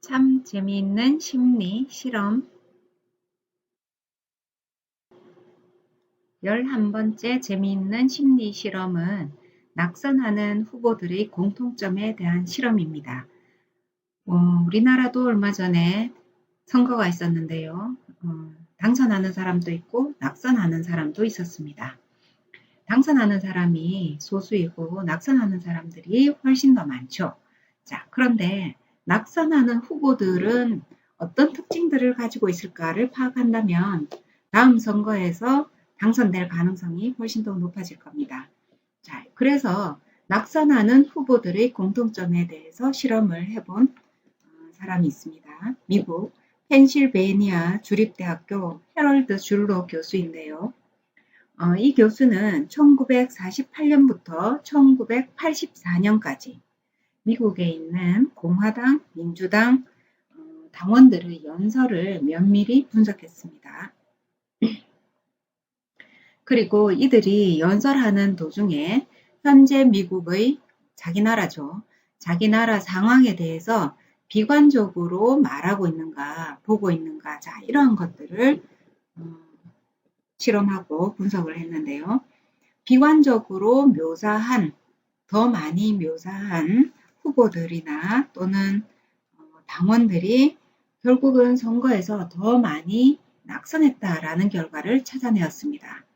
참 재미있는 심리 실험 11번째 재미있는 심리 실험은 낙선하는 후보들의 공통점에 대한 실험입니다. 우리나라도 얼마 전에 선거가 있었는데요. 당선하는 사람도 있고 낙선하는 사람도 있었습니다. 당선하는 사람이 소수이고 낙선하는 사람들이 훨씬 더 많죠. 자, 그런데 낙선하는 후보들은 어떤 특징들을 가지고 있을까를 파악한다면 다음 선거에서 당선될 가능성이 훨씬 더 높아질 겁니다. 자, 그래서 낙선하는 후보들의 공통점에 대해서 실험을 해본 사람이 있습니다. 미국 펜실베이니아 주립대학교 해럴드 줄로 교수인데요. 이 교수는 1948년부터 1984년까지 미국에 있는 공화당, 민주당 당원들의 연설을 면밀히 분석했습니다. 그리고 이들이 연설하는 도중에 현재 미국의 자기 나라죠. 자기 나라 상황에 대해서 비관적으로 말하고 있는가, 보고 있는가, 자, 이러한 것들을 실험하고 분석을 했는데요. 비관적으로 묘사한, 더 많이 묘사한 후보들이나 또는 당원들이 결국은 선거에서 더 많이 낙선했다라는 결과를 찾아내었습니다.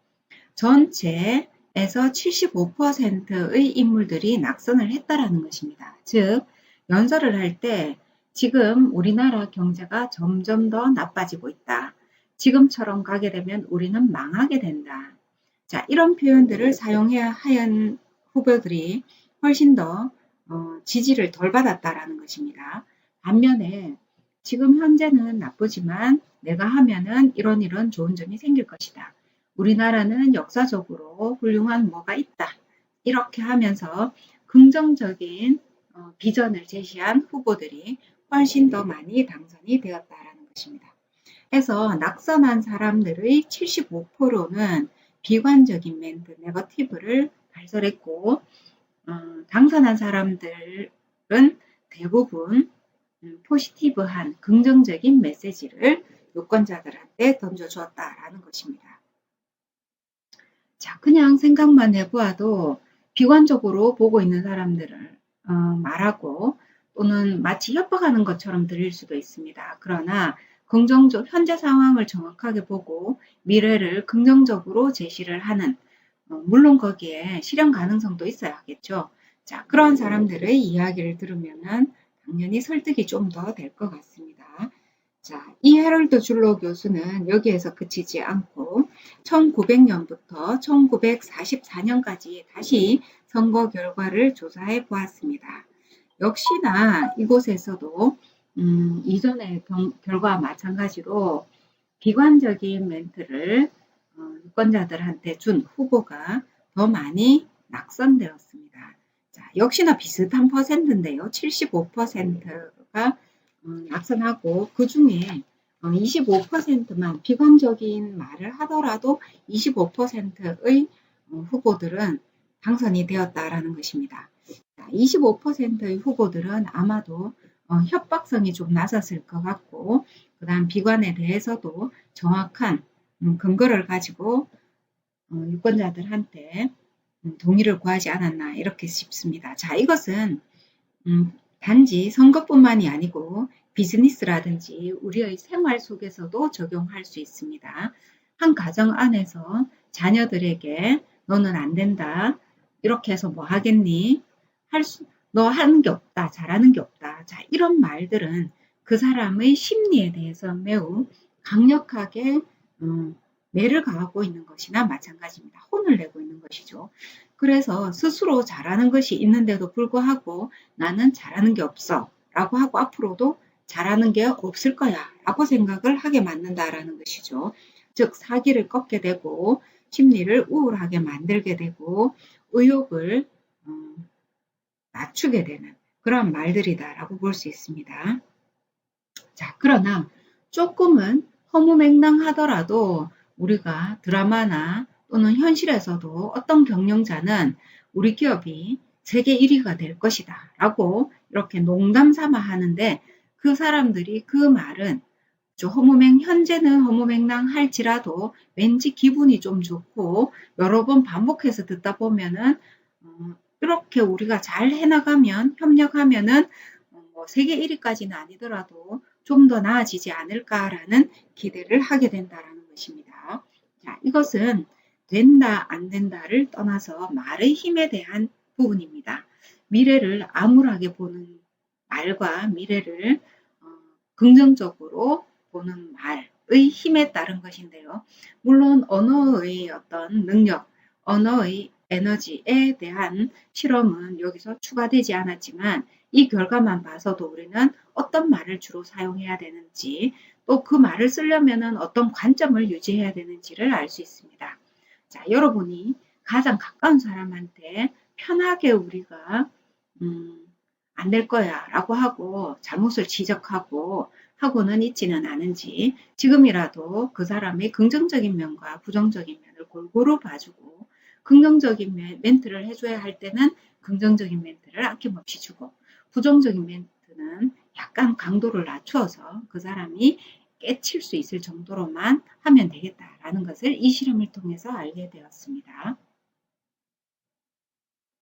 전체에서 75%의 인물들이 낙선을 했다라는 것입니다. 즉, 연설을 할 때 지금 우리나라 경제가 점점 더 나빠지고 있다. 지금처럼 가게 되면 우리는 망하게 된다. 자, 이런 표현들을 사용해야 하는 후보들이 훨씬 더 지지를 덜 받았다라는 것입니다. 반면에 지금 현재는 나쁘지만 내가 하면은 이런 좋은 점이 생길 것이다. 우리나라는 역사적으로 훌륭한 뭐가 있다. 이렇게 하면서 긍정적인 비전을 제시한 후보들이 훨씬 더 많이 당선이 되었다라는 것입니다. 해서 낙선한 사람들의 75%는 비관적인 멘트, 네거티브를 발설했고 당선한 사람들은 대부분 포지티브한 긍정적인 메시지를 유권자들한테 던져주었다라는 것입니다. 자, 그냥 생각만 해보아도 비관적으로 보고 있는 사람들을 말하고 또는 마치 협박하는 것처럼 들릴 수도 있습니다. 그러나 현재 상황을 정확하게 보고 미래를 긍정적으로 제시를 하는 물론 거기에 실현 가능성도 있어야 하겠죠. 자, 그런 사람들의 이야기를 들으면은 당연히 설득이 좀 더 될 것 같습니다. 자, 이 해럴드 줄로 교수는 여기에서 그치지 않고 1900년부터 1944년까지 다시 선거 결과를 조사해 보았습니다. 역시나 이곳에서도 이전의 결과와 마찬가지로 비관적인 멘트를 유권자들한테 준 후보가 더 많이 낙선되었습니다. 자, 역시나 비슷한 퍼센트인데요. 75%가 낙선하고 그 중에 25%만 비관적인 말을 하더라도 25%의 후보들은 당선이 되었다라는 것입니다. 25%의 후보들은 아마도 협박성이 좀 낮았을 것 같고 그 다음 비관에 대해서도 정확한 근거를 가지고 유권자들한테 동의를 구하지 않았나 이렇게 싶습니다. 자, 이것은 단지 선거뿐만이 아니고 비즈니스라든지 우리의 생활 속에서도 적용할 수 있습니다. 한 가정 안에서 자녀들에게 너는 안 된다. 이렇게 해서 뭐 하겠니? 너 하는 게 없다. 잘하는 게 없다. 자, 이런 말들은 그 사람의 심리에 대해서 매우 강력하게 매를 가하고 있는 것이나 마찬가지입니다. 혼을 내고 있는 것이죠. 그래서 스스로 잘하는 것이 있는데도 불구하고 나는 잘하는 게 없어 라고 하고 앞으로도 잘하는 게 없을 거야 라고 생각을 하게 만든다라는 것이죠. 즉 사기를 꺾게 되고 심리를 우울하게 만들게 되고 의욕을 낮추게 되는 그런 말들이다라고 볼 수 있습니다. 자, 그러나 조금은 허무맹랑하더라도 우리가 드라마나 또는 현실에서도 어떤 경영자는 우리 기업이 세계 1위가 될 것이다 라고 이렇게 농담 삼아 하는데 그 사람들이 그 말은 현재는 허무맹랑 할지라도 왠지 기분이 좀 좋고 여러 번 반복해서 듣다 보면은 이렇게 우리가 잘 해나가면 협력하면은 뭐 세계 1위까지는 아니더라도 좀 더 나아지지 않을까라는 기대를 하게 된다라는 것입니다. 자, 이것은 된다 안 된다를 떠나서 말의 힘에 대한 부분입니다. 미래를 암울하게 보는 말과 미래를 긍정적으로 보는 말의 힘에 따른 것인데요. 물론 언어의 어떤 능력, 언어의 에너지에 대한 실험은 여기서 추가되지 않았지만 이 결과만 봐서도 우리는 어떤 말을 주로 사용해야 되는지 또 그 말을 쓰려면 어떤 관점을 유지해야 되는지를 알 수 있습니다. 자, 여러분이 가장 가까운 사람한테 편하게 우리가 안 될 거야 라고 하고 잘못을 지적하고 하고는 있지는 않은지 지금이라도 그 사람의 긍정적인 면과 부정적인 면을 골고루 봐주고 긍정적인 멘트를 해줘야 할 때는 긍정적인 멘트를 아낌없이 주고 부정적인 멘트는 약간 강도를 낮추어서 그 사람이 깨칠 수 있을 정도로만 하면 되겠다라는 것을 이 실험을 통해서 알게 되었습니다.